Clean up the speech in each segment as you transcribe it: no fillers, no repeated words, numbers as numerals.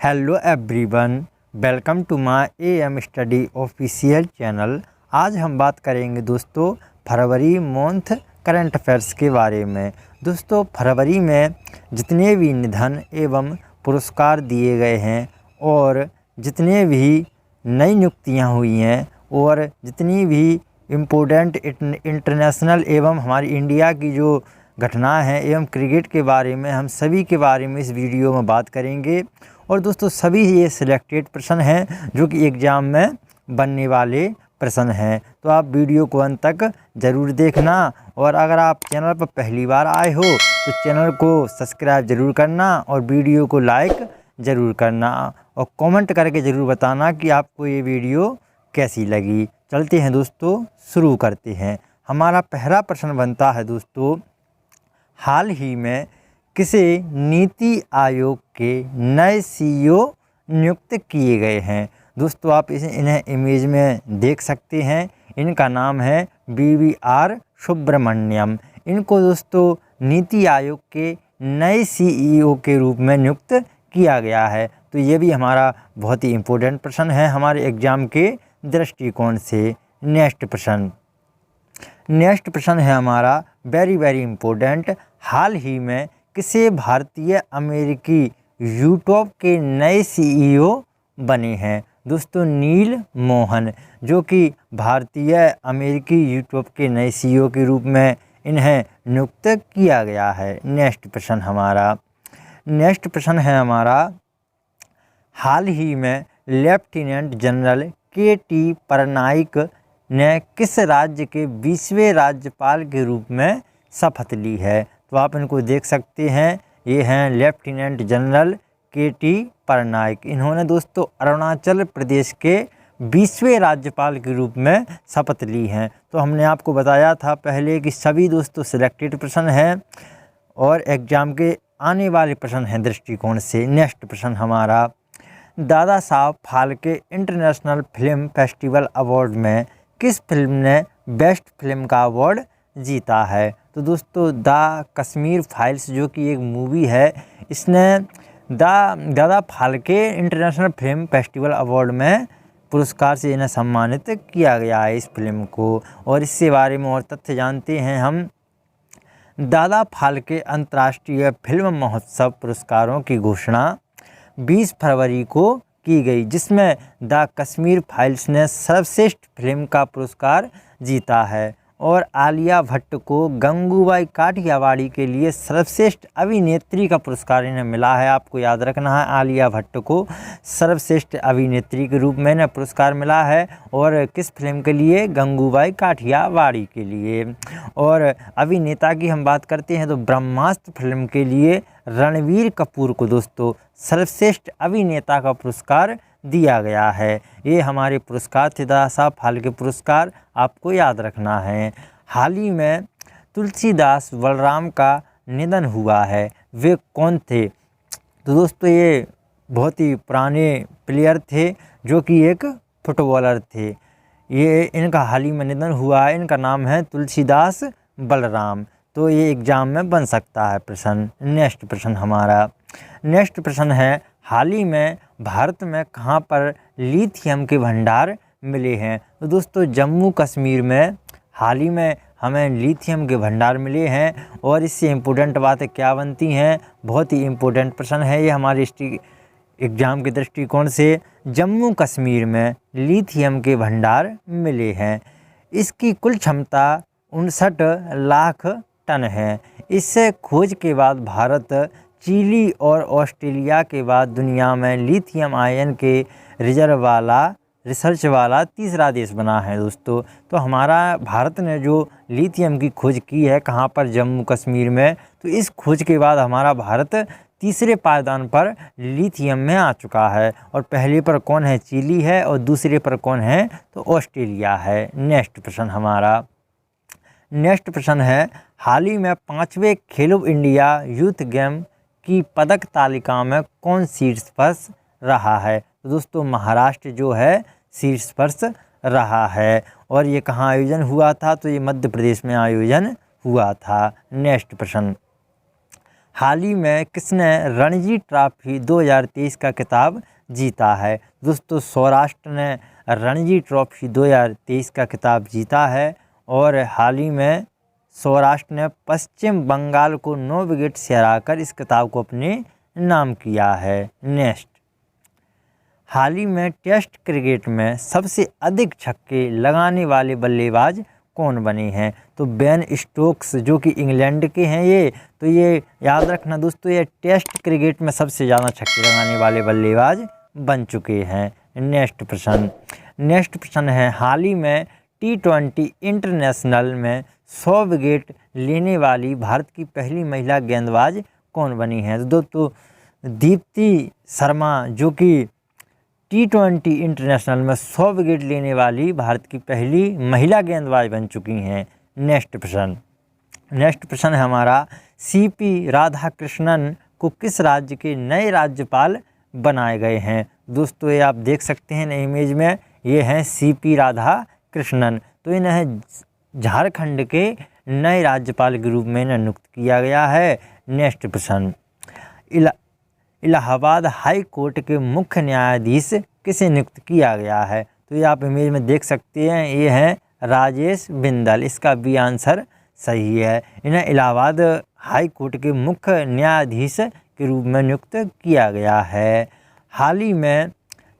Hello everyone, welcome to my AM study official channel. आज हम बात करेंगे दोस्तों फरवरी मंथ करंट अफेयर्स के बारे में। दोस्तों फरवरी में जितने भी निधन एवं पुरस्कार दिए गए हैं और जितने भी नई नियुक्तियां हुई हैं और जितनी भी इम्पोर्टेंट इंटरनेशनल एवं हमारी इंडिया की जो घटना है एवं क्रिकेट के बारे में हम सभी के बारे में इस वीडियो में बात करेंगे। और दोस्तों सभी ये सिलेक्टेड प्रश्न हैं जो कि एग्ज़ाम में बनने वाले प्रश्न हैं, तो आप वीडियो को अंत तक ज़रूर देखना। और अगर आप चैनल पर पहली बार आए हो तो चैनल को सब्सक्राइब ज़रूर करना और वीडियो को लाइक ज़रूर करना और कमेंट करके ज़रूर बताना कि आपको ये वीडियो कैसी लगी। चलते हैं दोस्तों, शुरू करते हैं। हमारा पहला प्रश्न बनता है दोस्तों, हाल ही में किसे नीति आयोग के नए सीईओ नियुक्त किए गए हैं। दोस्तों आप इन्हें इमेज में देख सकते हैं। इनका नाम है BVR सुब्रमण्यम। इनको दोस्तों नीति आयोग के नए सीईओ के रूप में नियुक्त किया गया है। तो ये भी हमारा बहुत ही इम्पोर्टेंट प्रश्न है हमारे एग्ज़ाम के दृष्टिकोण से। नेक्स्ट प्रश्न है हमारा वेरी इम्पोर्टेंट, हाल ही में किसे भारतीय अमेरिकी यूट्यूब के नए सीईओ बने हैं। दोस्तों नील मोहन, जो कि भारतीय अमेरिकी यूट्यूब के नए सीईओ के रूप में इन्हें नियुक्त किया गया है। नेक्स्ट प्रश्न है हमारा, हाल ही में लेफ्टिनेंट जनरल KT पटनायक ने किस राज्य के 20वें राज्यपाल के रूप में शपथ ली है। तो आप इनको देख सकते हैं, ये हैं लेफ्टिनेंट जनरल KT पटनायक। इन्होंने दोस्तों अरुणाचल प्रदेश के 20वें राज्यपाल के रूप में शपथ ली हैं। तो हमने आपको बताया था पहले कि सभी दोस्तों सिलेक्टेड प्रश्न हैं और एग्ज़ाम के आने वाले प्रश्न हैं दृष्टिकोण से। नेक्स्ट प्रश्न हमारा, Dada Saheb Phalke international film festival award में किस फिल्म ने बेस्ट फिल्म का अवार्ड जीता है। तो दोस्तों द कश्मीर फाइल्स जो कि एक मूवी है, इसने दादा Phalke international film festival award में पुरस्कार से इन्हें सम्मानित किया गया है इस फिल्म को। और इसके बारे में और तथ्य जानते हैं हम। दादा फाल्के अंतर्राष्ट्रीय फिल्म महोत्सव पुरस्कारों की घोषणा 20 फरवरी को की गई, जिसमें द कश्मीर फाइल्स ने सर्वश्रेष्ठ फिल्म का पुरस्कार जीता है। और आलिया भट्ट को गंगूबाई काठियावाड़ी के लिए सर्वश्रेष्ठ अभिनेत्री का पुरस्कार इन्हें मिला है। आपको याद रखना है, आलिया भट्ट को सर्वश्रेष्ठ अभिनेत्री के रूप में इन्हें पुरस्कार मिला है। और किस फिल्म के लिए? गंगूबाई काठियावाड़ी के लिए। और अभिनेता की हम बात करते हैं तो ब्रह्मास्त्र फिल्म के लिए रणवीर कपूर को दोस्तों सर्वश्रेष्ठ अभिनेता का पुरस्कार दिया गया है। ये हमारे पुरस्कार थे दादा साहब फाल्के पुरस्कार, आपको याद रखना है। हाल ही में तुलसीदास बलराम का निधन हुआ है, वे कौन थे? तो दोस्तों ये बहुत ही पुराने प्लेयर थे जो कि एक फुटबॉलर थे। ये इनका हाल ही में निधन हुआ है। इनका नाम है तुलसीदास बलराम। तो ये एग्ज़ाम में बन सकता है प्रश्न। नेक्स्ट प्रश्न है, हाल ही में भारत में कहाँ पर लिथियम के भंडार मिले हैं। तो दोस्तों जम्मू कश्मीर में हाल ही में हमें लिथियम के भंडार मिले हैं। और इससे इम्पोर्टेंट बातें क्या बनती हैं, बहुत ही इम्पोर्टेंट प्रश्न है ये हमारे एग्ज़ाम के दृष्टिकोण से। जम्मू कश्मीर में लिथियम के भंडार मिले हैं। इसकी कुल क्षमता 59 लाख टन है। इससे खोज के बाद भारत चिली और ऑस्ट्रेलिया के बाद दुनिया में लिथियम आयन के रिसर्च वाला तीसरा देश बना है दोस्तों। तो हमारा भारत ने जो लिथियम की खोज की है कहाँ पर? जम्मू कश्मीर में। तो इस खोज के बाद हमारा भारत तीसरे पायदान पर लिथियम में आ चुका है। और पहले पर कौन है? चिली है। और दूसरे पर कौन है? तो ऑस्ट्रेलिया है। नेक्स्ट प्रश्न है, हाल ही में 5वें खेलो इंडिया यूथ गेम की पदक तालिका में कौन शीर्ष पर रहा है। तो दोस्तों महाराष्ट्र जो है शीर्ष पर रहा है। और ये कहाँ आयोजन हुआ था? तो ये मध्य प्रदेश में आयोजन हुआ था। नेक्स्ट प्रश्न, हाल ही में किसने रणजी ट्रॉफी 2023 का खिताब जीता है? दोस्तों सौराष्ट्र ने रणजी ट्रॉफी 2023 का खिताब जीता है और हाल ही में सौराष्ट्र ने पश्चिम बंगाल को 9 विकेट से हराकर इस खिताब को अपने नाम किया है। नेक्स्ट, हाल ही में टेस्ट क्रिकेट में सबसे अधिक छक्के लगाने वाले बल्लेबाज कौन बने हैं? तो बेन स्टोक्स जो कि इंग्लैंड के हैं ये याद रखना दोस्तों, ये टेस्ट क्रिकेट में सबसे ज़्यादा छक्के लगाने वाले बल्लेबाज बन चुके हैं। नेक्स्ट प्रश्न है, हाल ही में T20 इंटरनेशनल में 100 विकेट लेने वाली भारत की पहली महिला गेंदबाज कौन बनी है? तो दोस्तों दीप्ति शर्मा जो कि T20 इंटरनेशनल में 100 विकेट लेने वाली भारत की पहली महिला गेंदबाज बन चुकी हैं। नेक्स्ट प्रश्न है हमारा, CP राधाकृष्णन को किस राज्य के नए राज्यपाल बनाए गए हैं? दोस्तों ये आप देख सकते हैं इमेज में, ये हैं CP राधाकृष्णन। तो इन्हें झारखंड के नए राज्यपाल के रूप में इन्हें नियुक्त किया गया है। नेक्स्ट प्रश्न, इलाहाबाद हाई कोर्ट के मुख्य न्यायाधीश किसे नियुक्त किया गया है? तो ये आप इमेज में देख सकते हैं, ये हैं राजेश बिंदल। इसका बी आंसर सही है। इन्हें इलाहाबाद हाई कोर्ट के मुख्य न्यायाधीश के रूप में नियुक्त किया गया है। हाल ही में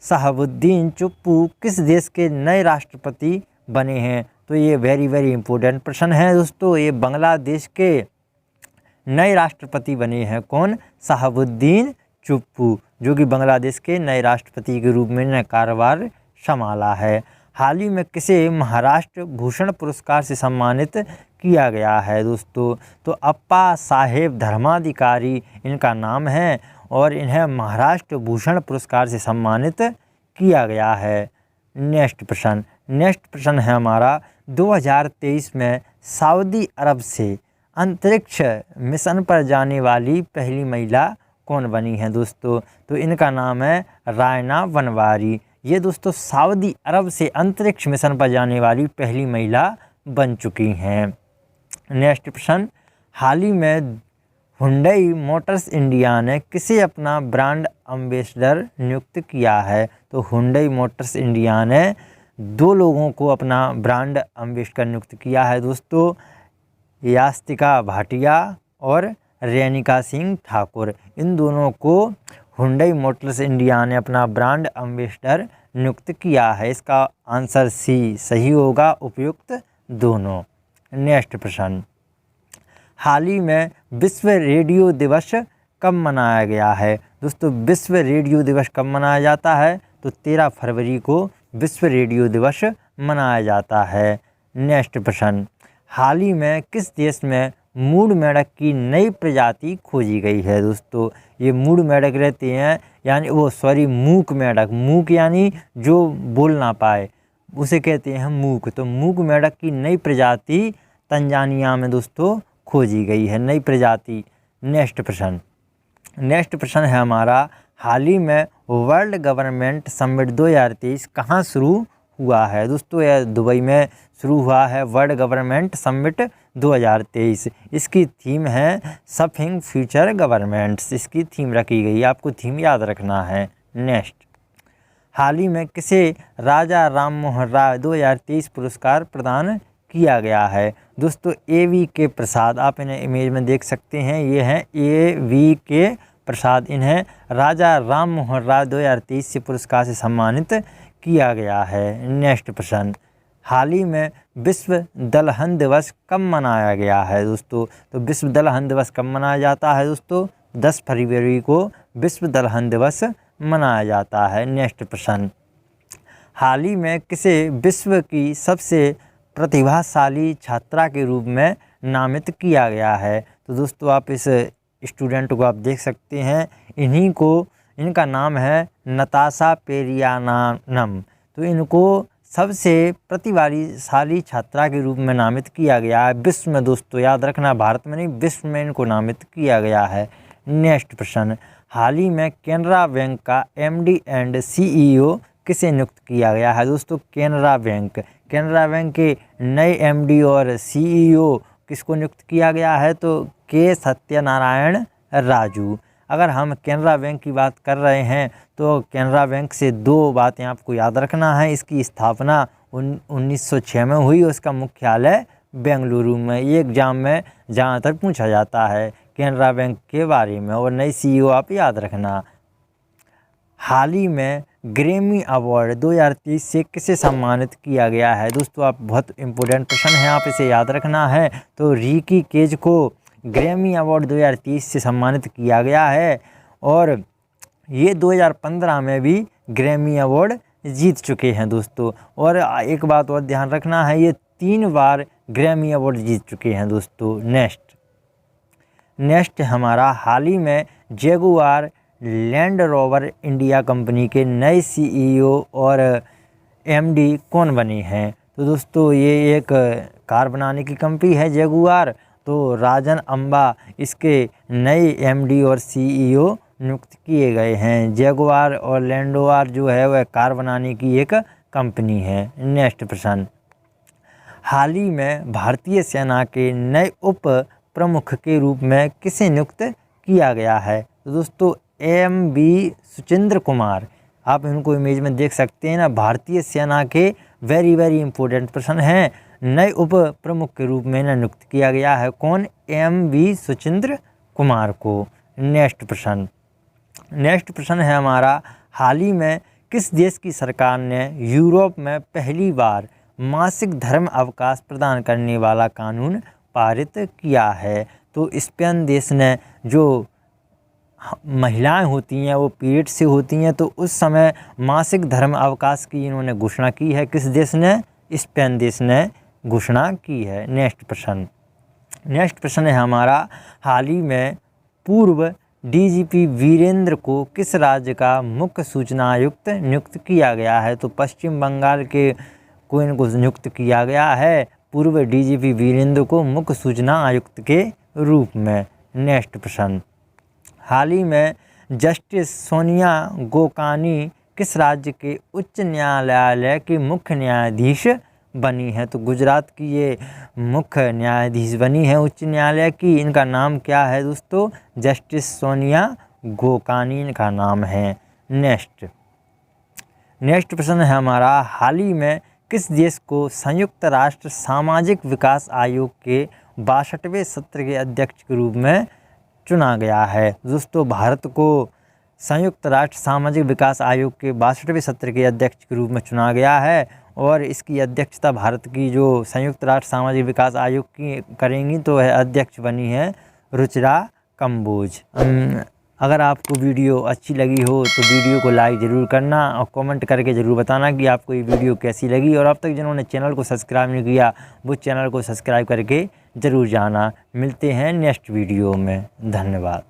शहाबुद्दीन चुप्पू किस देश के नए राष्ट्रपति बने हैं? तो ये वेरी इंपॉर्टेंट प्रश्न है दोस्तों। ये बांग्लादेश के नए राष्ट्रपति बने हैं। कौन? शहाबुद्दीन चुप्पू जो कि बांग्लादेश के नए राष्ट्रपति के रूप में कार्यभार संभाला है। हाल ही में किसे महाराष्ट्र भूषण पुरस्कार से सम्मानित किया गया है दोस्तों? तो अप्पा साहेब धर्माधिकारी इनका नाम है और इन्हें महाराष्ट्र भूषण पुरस्कार से सम्मानित किया गया है। नेक्स्ट प्रश्न है हमारा, 2023 में सऊदी अरब से अंतरिक्ष मिशन पर जाने वाली पहली महिला कौन बनी है दोस्तों? तो इनका नाम है रायना वनवारी। ये दोस्तों सऊदी अरब से अंतरिक्ष मिशन पर जाने वाली पहली महिला बन चुकी हैं। नेक्स्ट प्रश्न, हाल ही में हुंडई मोटर्स इंडिया ने किसे अपना ब्रांड एम्बेसडर नियुक्त किया है? तो हुंडई मोटर्स इंडिया ने 2 लोगों को अपना ब्रांड एम्बेसडर नियुक्त किया है दोस्तों, यास्तिका भाटिया और रेनिका सिंह ठाकुर। इन दोनों को हुंडई मोटर्स इंडिया ने अपना ब्रांड एम्बेसडर नियुक्त किया है। इसका आंसर सी सही होगा, उपयुक्त दोनों। नेक्स्ट प्रश्न, हाल ही में विश्व रेडियो दिवस कब मनाया गया है? दोस्तों विश्व रेडियो दिवस कब मनाया जाता है? तो 13 फरवरी को विश्व रेडियो दिवस मनाया जाता है। नेक्स्ट प्रश्न, हाल ही में किस देश में मूड मेंढक की नई प्रजाति खोजी गई है? दोस्तों ये मूड मेंढक रहते हैं, यानी मूक मेंढक, मूक यानी जो बोल ना पाए उसे कहते हैं मूक। तो मूक मेंढक की नई प्रजाति तंजानिया में दोस्तों खोजी गई है, नई प्रजाति। नेक्स्ट प्रश्न है हमारा, हाल ही में वर्ल्ड गवर्नमेंट समिट 2023 कहाँ शुरू हुआ है? दोस्तों यह दुबई में शुरू हुआ है वर्ल्ड गवर्नमेंट समिट 2023। इसकी थीम है सफिंग फ्यूचर गवर्नमेंट्स, इसकी थीम रखी गई, आपको थीम याद रखना है। नेक्स्ट, हाल ही में किसे राजा राम मोहन राय 2023 पुरस्कार प्रदान किया गया है? दोस्तों AVK प्रसाद, आप इन्हें इमेज में देख सकते हैं, ये हैं AVK प्रसाद। इन्हें राजा राम मोहन राय 2023 से पुरस्कार से सम्मानित किया गया है। नेक्स्ट प्रश्न, हाल ही में विश्व दलहन दिवस कब मनाया गया है? दोस्तों तो विश्व दलहन दिवस कब मनाया जाता है? दोस्तों 10 फरवरी को विश्व दलहन दिवस मनाया जाता है। नेक्स्ट प्रश्न, हाल ही में किसे विश्व की सबसे प्रतिभाशाली छात्रा के रूप में नामित किया गया है? तो दोस्तों आप इस स्टूडेंट को आप देख सकते हैं, इनका नाम है नताशा पेरियानानम। तो इनको सबसे प्रतिभाशाली छात्रा के रूप में नामित किया गया है विश्व में। दोस्तों याद रखना, भारत में नहीं, विश्व में इनको नामित किया गया है। नेक्स्ट प्रश्न, हाल ही में कैनरा बैंक का MD एंड CEO किसे नियुक्त किया गया है? दोस्तों कैनरा बैंक के नए MD और CEO किसको नियुक्त किया गया है? तो K सत्यनारायण राजू। अगर हम कैनरा बैंक की बात कर रहे हैं तो कैनरा बैंक से 2 बातें आपको याद रखना है। इसकी स्थापना 1906 में हुई। उसका मुख्यालय बेंगलुरु में। ये एग्ज़ाम में ज़्यादातर पूछा जाता है कैनरा बैंक के बारे में। और नई CEO आप याद रखना। हाल ही में ग्रैमी अवार्ड 2023 से किसे सम्मानित किया गया है? दोस्तों आप बहुत इम्पोर्टेंट प्रश्न है, आप इसे याद रखना है। तो रिकी केज को ग्रैमी अवार्ड 2023 से सम्मानित किया गया है और ये 2015 में भी ग्रैमी अवार्ड जीत चुके हैं दोस्तों। और एक बात और ध्यान रखना है, ये 3 बार ग्रैमी अवार्ड जीत चुके हैं दोस्तों। नेक्स्ट हमारा हाल ही में Jaguar land rover India company के नए CEO और MD कौन बने हैं? तो दोस्तों ये एक कार बनाने की कंपनी है जगुआर। तो राजन अंबा इसके नए MD और CEO नियुक्त किए गए हैं। जगुआर और लैंड रोवर जो है वह कार बनाने की एक कंपनी है। नेक्स्ट प्रश्न, हाल ही में भारतीय सेना के नए उप प्रमुख के रूप में किसे नियुक्त किया गया है? तो दोस्तों MV सुचिंद्र कुमार। आप इनको इमेज में देख सकते हैं ना। भारतीय सेना के वेरी इंपॉर्टेंट प्रश्न हैं। नए उप प्रमुख के रूप में नियुक्त किया गया है कौन? MV सुचिंद्र कुमार को। नेक्स्ट प्रश्न है हमारा, हाल ही में किस देश की सरकार ने यूरोप में पहली बार मासिक धर्म अवकाश प्रदान करने वाला कानून पारित किया है? तो स्पेन देश ने, जो महिलाएं होती हैं वो पीरियड से होती हैं तो उस समय मासिक धर्म अवकाश की इन्होंने घोषणा की है। किस देश ने? स्पेन देश ने घोषणा की है। नेक्स्ट प्रश्न है हमारा, हाल ही में पूर्व DGP वीरेंद्र को किस राज्य का मुख्य सूचना आयुक्त नियुक्त किया गया है? तो पश्चिम बंगाल के को इनको नियुक्त किया गया है पूर्व DGP वीरेंद्र को मुख्य सूचना आयुक्त के रूप में। नेक्स्ट प्रश्न, हाल ही में जस्टिस सोनिया गोकानी किस राज्य के उच्च न्यायालय की मुख्य न्यायाधीश बनी है? तो गुजरात की ये मुख्य न्यायाधीश बनी है उच्च न्यायालय की। इनका नाम क्या है दोस्तों? जस्टिस सोनिया गोकानी इनका नाम है। नेक्स्ट प्रश्न है हमारा, हाल ही में किस देश को संयुक्त राष्ट्र सामाजिक विकास आयोग के 62वें सत्र के अध्यक्ष के रूप में चुना गया है? दोस्तों भारत को संयुक्त राष्ट्र सामाजिक विकास आयोग के 62वें सत्र के अध्यक्ष के रूप में चुना गया है और इसकी अध्यक्षता भारत की जो संयुक्त राष्ट्र सामाजिक विकास आयोग की करेंगी तो वह अध्यक्ष बनी है रुचिरा कंबोज। अगर आपको वीडियो अच्छी लगी हो तो वीडियो को लाइक ज़रूर करना और कमेंट करके ज़रूर बताना कि आपको ये वीडियो कैसी लगी। और अब तक जिन्होंने चैनल को सब्सक्राइब नहीं किया वो चैनल को सब्सक्राइब करके ज़रूर जाना। मिलते हैं नेक्स्ट वीडियो में। धन्यवाद।